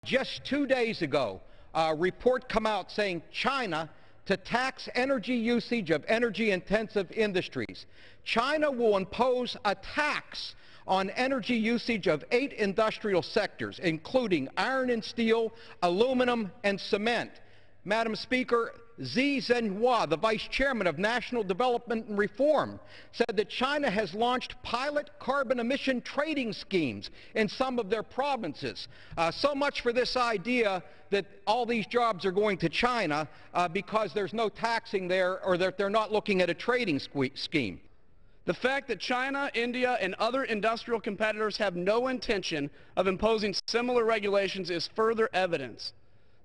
Just 2 days ago, a report come out saying China to tax energy usage of energy-intensive industries. China will impose a tax on energy usage of 8 industrial sectors, including iron and steel, aluminum, and cement. Madam Speaker, Xie Zhenhua, the Vice Chairman of National Development and Reform, said that China has launched pilot carbon emission trading schemes in some of their provinces. So much for this idea that all these jobs are going to China because there's no taxing there, or that they're not looking at a trading scheme. The fact that China, India, and other industrial competitors have no intention of imposing similar regulations is further evidence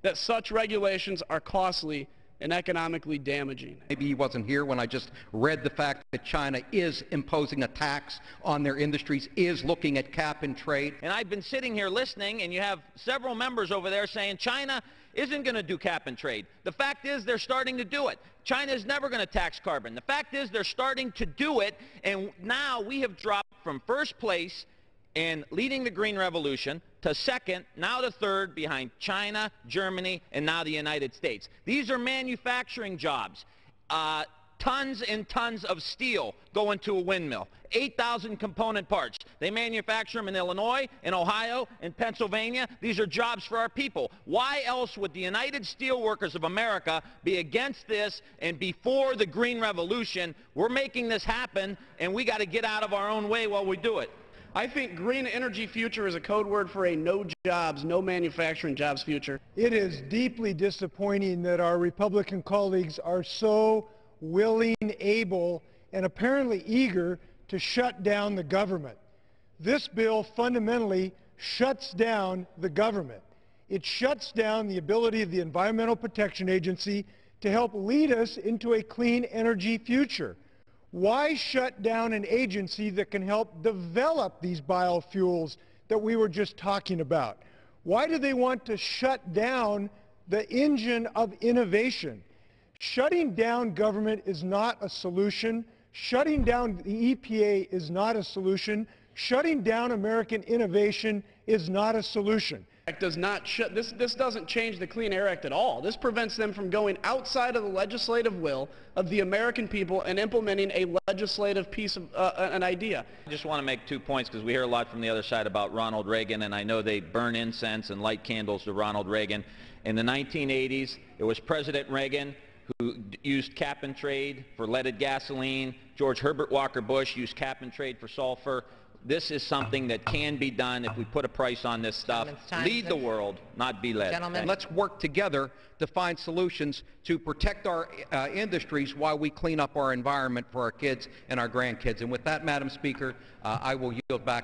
that such regulations are costly and economically damaging. Maybe he wasn't here when I just read the fact that China is imposing a tax on their industries, is looking at cap and trade. And I've been sitting here listening, and you have several members over there saying China isn't going to do cap and trade. The fact is they're starting to do it. China is never going to tax carbon. The fact is they're starting to do it, and now we have dropped from first place in leading the Green Revolution to second, now to third, behind China, Germany, and now the United States. These are manufacturing jobs. Tons and tons of steel go into a windmill. 8,000 component parts. They manufacture them in Illinois, in Ohio, in Pennsylvania. These are jobs for our people. Why else would the United Steelworkers of America be against this? And before the Green Revolution, we're making this happen, and we got to get out of our own way while we do it. I think green energy future is a code word for a no jobs, no manufacturing jobs future. It is deeply disappointing that our Republican colleagues are so willing, able, and apparently eager to shut down the government. This bill fundamentally shuts down the government. It shuts down the ability of the Environmental Protection Agency to help lead us into a clean energy future. Why shut down an agency that can help develop these biofuels that we were just talking about? Why do they want to shut down the engine of innovation? Shutting down government is not a solution. Shutting down the EPA is not a solution. Shutting down American innovation is not a solution. Does not this doesn't change the Clean Air Act at all. This prevents them from going outside of the legislative will of the American people and implementing a legislative piece of an idea. I just want to make 2 points, because we hear a lot from the other side about Ronald Reagan, and I know they burn incense and light candles to Ronald Reagan. In the 1980s, it was President Reagan who used cap and trade for leaded gasoline. George Herbert Walker Bush used cap and trade for sulfur. This is something that can be done if we put a price on this stuff. Lead the world, not be led. Gentlemen, let's work together to find solutions to protect our industries while we clean up our environment for our kids and our grandkids. And with that, Madam Speaker, I will yield back.